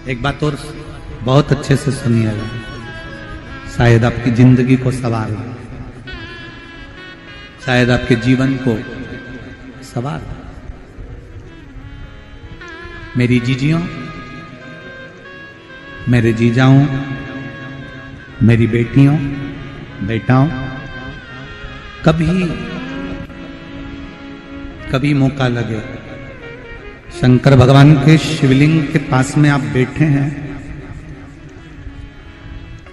एक बात और बहुत अच्छे से सुनिएगा, शायद आपकी जिंदगी को सवार, शायद आपके जीवन को सवार। मेरी जीजियों, मेरे जीजाओं, मेरी बेटियों, बेटाओं, कभी मौका लगे, शंकर भगवान के शिवलिंग के पास में आप बैठे हैं,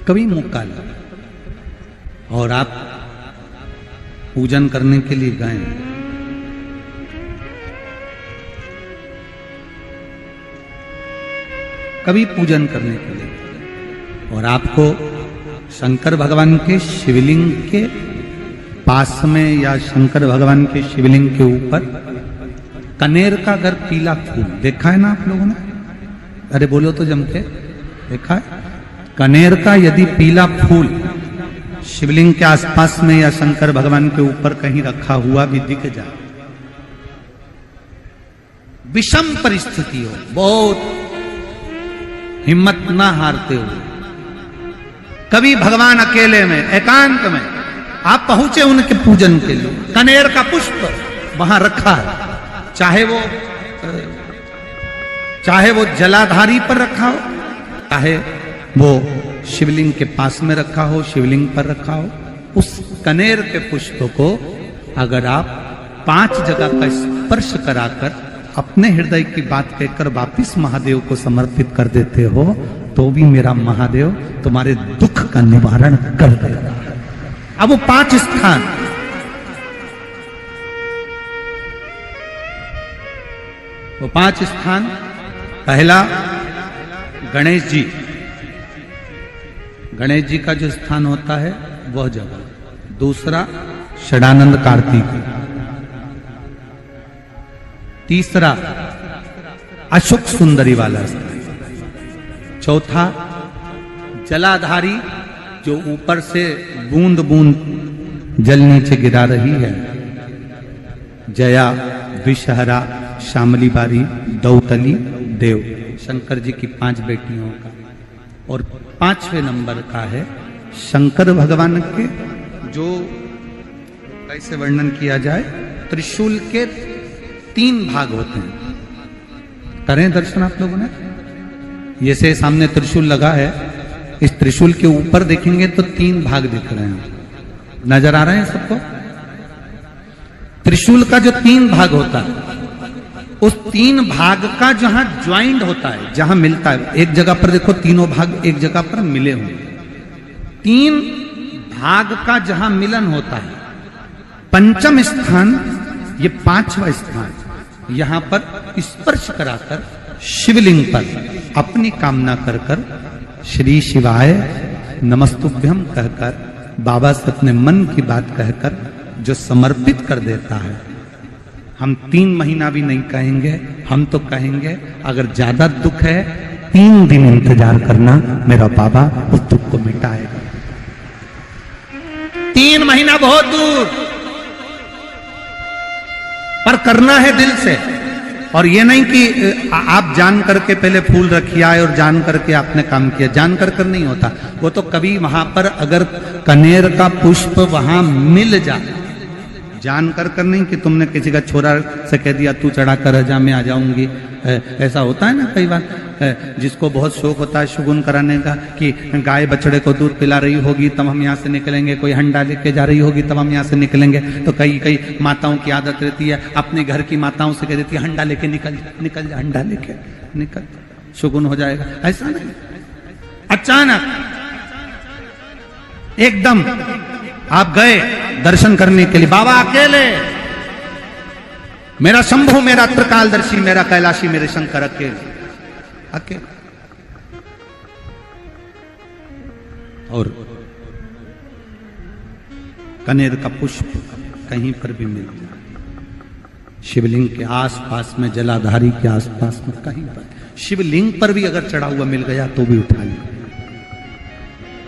कभी मौका लगे और आप पूजन करने के लिए गए, कभी पूजन करने के लिए, और आपको शंकर भगवान के शिवलिंग के पास में या शंकर भगवान के शिवलिंग के ऊपर कनेर का अगर पीला फूल देखा है ना आप लोगों ने, अरे बोलो तो जम के, देखा है? कनेर का यदि पीला फूल शिवलिंग के आसपास में या शंकर भगवान के ऊपर कहीं रखा हुआ भी दिख जाए, विषम परिस्थिति हो, बहुत हिम्मत ना हारते हुए, कभी भगवान अकेले में एकांत में आप पहुंचे उनके पूजन के लिए, कनेर का पुष्प वहां रखा है, चाहे वो जलाधारी पर रखा हो, चाहे वो शिवलिंग के पास में रखा हो, शिवलिंग पर रखा हो, उस कनेर के पुष्प को अगर आप 5 जगह का स्पर्श कराकर अपने हृदय की बात कहकर वापिस महादेव को समर्पित कर देते हो, तो भी मेरा महादेव तुम्हारे दुख का निवारण कर देगा। अब वो 5 स्थान, वो 5 स्थान, पहला गणेश जी, गणेश जी का जो स्थान होता है वह जगह, दूसरा षडानंद कार्तिक, तीसरा अशोक सुंदरी वाला स्थान, चौथा जलाधारी जो ऊपर से बूंद बूंद जल नीचे गिरा रही है, जया, विषहरा, शामली बारी, दौतली, देव, शंकर जी की 5 बेटियों का, और 5वें नंबर का है शंकर भगवान के, जो कैसे वर्णन किया जाए, त्रिशूल के 3 भाग होते हैं। करें दर्शन आप लोगों ने, ये से सामने त्रिशूल लगा है, इस त्रिशूल के ऊपर देखेंगे तो 3 भाग दिख रहे हैं, नजर आ रहे हैं सबको? त्रिशूल का जो 3 भाग होता है, उस 3 भाग का जहां ज्वाइंट होता है, जहां मिलता है, एक जगह पर देखो तीनों भाग एक जगह पर मिले हुए, 3 भाग का जहां मिलन होता है, 5वां स्थान, ये 5वां स्थान, यहां पर स्पर्श कराकर शिवलिंग पर अपनी कामना कर कर श्री शिवाय नमस्तुभ्यम कहकर बाबा से अपने मन की बात कहकर जो समर्पित कर देता है, हम 3 महीना भी नहीं कहेंगे, हम तो कहेंगे अगर ज्यादा दुख है 3 दिन इंतजार करना, मेरा बाबा उस दुख को मिटाएगा। 3 महीना बहुत दूर, पर करना है दिल से, और ये नहीं कि आप जान करके पहले फूल रखिए आए और जान करके आपने काम किया, जान कर नहीं होता वो तो, कभी वहां पर अगर कनेर का पुष्प वहां मिल जाए, जान कर नहीं कि तुमने किसी का छोरा से कह दिया तू चढ़ा कर जा मैं आ जाऊंगी, ऐसा होता है ना कई बार, जिसको बहुत शौक होता है शुगुन कराने का, कि गाय बछड़े को दूध पिला रही होगी तब हम यहाँ से निकलेंगे, कोई हंडा लेके जा रही होगी तब हम यहाँ से निकलेंगे, तो कई माताओं की आदत रहती है, अपने घर की माताओं से कह देती है हंडा लेके निकल जा, हंडा लेके निकल, शुगुन हो जाएगा। ऐसा नहीं, अचानक एकदम आप गए दर्शन करने के लिए, बाबा अकेले, मेरा शंभु, मेरा त्रिकालदर्शी, मेरा कैलाशी, मेरे शंकर अकेले, अकेले, और कनेर का पुष्प कहीं पर भी मिल जाए, शिवलिंग के आसपास में, जलाधारी के आसपास में, कहीं पर, शिवलिंग पर भी अगर चढ़ा हुआ मिल गया तो भी उठा लिया।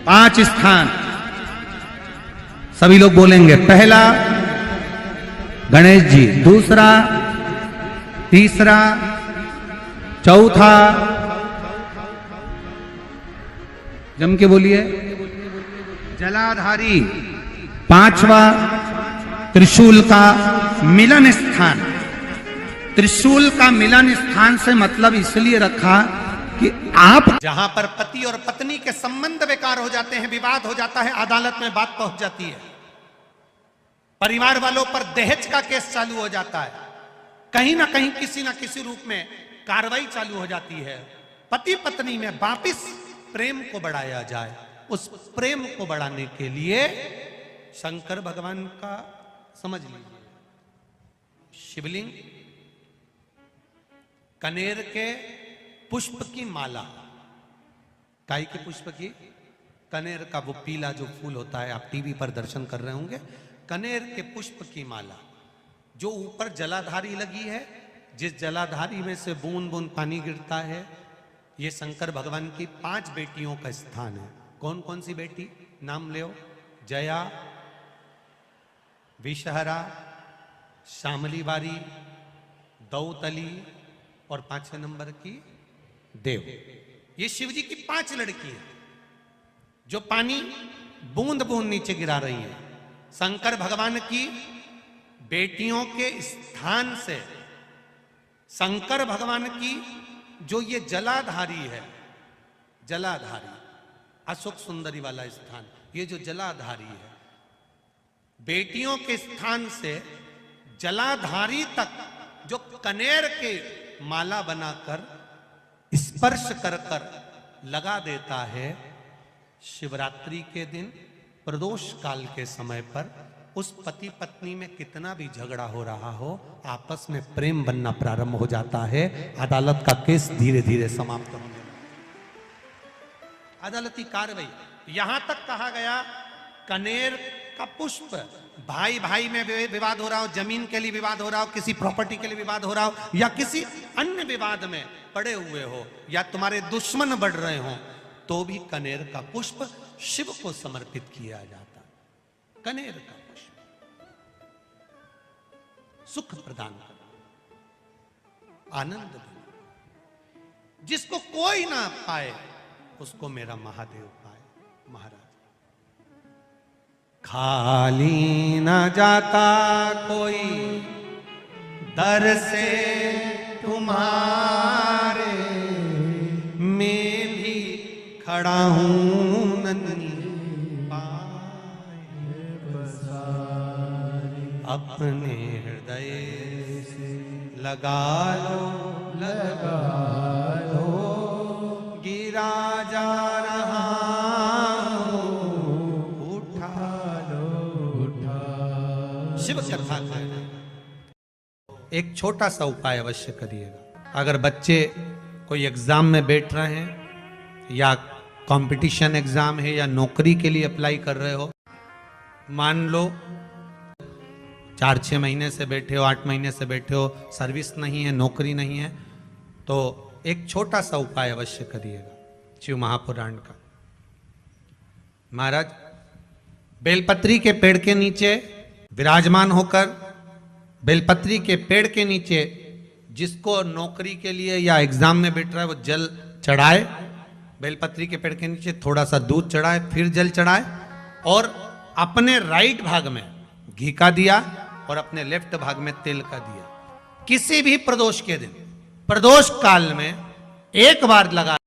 5 स्थान सभी लोग बोलेंगे, पहला गणेश जी, दूसरा, तीसरा चौथा, जम के बोलिए, जलाधारी। पांचवा, त्रिशूल का मिलन स्थान। त्रिशूल का मिलन स्थान से मतलब इसलिए रखा कि आप जहां पर पति और पत्नी के संबंध बेकार हो जाते हैं, विवाद हो जाता है, अदालत में बात पहुंच जाती है, परिवार वालों पर दहेज का केस चालू हो जाता है, कहीं ना कहीं किसी ना किसी रूप में कार्रवाई चालू हो जाती है, पति पत्नी में वापिस प्रेम को बढ़ाया जाए, उस प्रेम को बढ़ाने के लिए शंकर भगवान का समझ लीजिए शिवलिंग, कनेर के पुष्प की माला। काय के पुष्प की? कनेर का वो पीला जो फूल होता है, आप टीवी पर दर्शन कर रहे होंगे, कनेर के पुष्प की माला जो ऊपर जलाधारी लगी है, जिस जलाधारी में से बूंद बूंद पानी गिरता है, ये शंकर भगवान की 5 बेटियों का स्थान है। कौन कौन सी बेटी? नाम ले, जया, विषहरा, श्यामली बारी, दौतली और 5वें नंबर की देव। ये शिव जी की 5 लड़की है जो पानी बूंद बूंद नीचे गिरा रही है। शंकर भगवान की बेटियों के स्थान से शंकर भगवान की जो ये जलाधारी है, जलाधारी अशोक सुंदरी वाला स्थान, ये जो जलाधारी है, बेटियों के स्थान से जलाधारी तक जो कनेर के माला बनाकर स्पर्श कर कर लगा देता है, शिवरात्रि के दिन प्रदोष काल के समय पर उस पति पत्नी में कितना भी झगड़ा हो रहा हो, आपस में प्रेम बनना प्रारंभ हो जाता है। अदालत का केस धीरे धीरे समाप्त होने लगता है। अदालती कार्रवाई, यहां तक कहा गया कनेर का पुष्प, भाई भाई में विवाद हो रहा हो, जमीन के लिए विवाद हो रहा हो, किसी प्रॉपर्टी के लिए विवाद हो रहा हो, या किसी अन्य विवाद में पड़े हुए हो, या तुम्हारे दुश्मन बढ़ रहे हो, तो भी कनेर का पुष्प शिव को समर्पित किया जाता। कनेर का पुष्प सुख प्रदान करना, आनंद देना, जिसको कोई ना पाए उसको मेरा महादेव पाए। महाराज, खाली न जाता कोई दर से तुम्हारे, मैं भी खड़ा हूं नन्ही पाए बसारी, अपने हृदय से लगा लो, लगा लो, गिरा जा रहा शिव कथा करना। एक छोटा सा उपाय अवश्य करिएगा। अगर बच्चे कोई एग्जाम में बैठ रहे हैं, या कंपटीशन एग्जाम है, या नौकरी के लिए अप्लाई कर रहे हो, मान लो 4-6 महीने से बैठे हो, 8 महीने से बैठे हो, सर्विस नहीं है, नौकरी नहीं है, तो एक छोटा सा उपाय अवश्य करिएगा शिव महापुराण का। महाराज, बेलपत्री के पेड़ के नीचे विराजमान होकर, बेलपत्री के पेड़ के नीचे जिसको नौकरी के लिए या एग्जाम में बैठ रहा है वो जल चढ़ाए, बेलपत्री के पेड़ के नीचे थोड़ा सा दूध चढ़ाए, फिर जल चढ़ाए, और अपने राइट भाग में घी का दिया और अपने लेफ्ट भाग में तेल का दिया। किसी भी प्रदोष के दिन, प्रदोष काल में एक बार लगा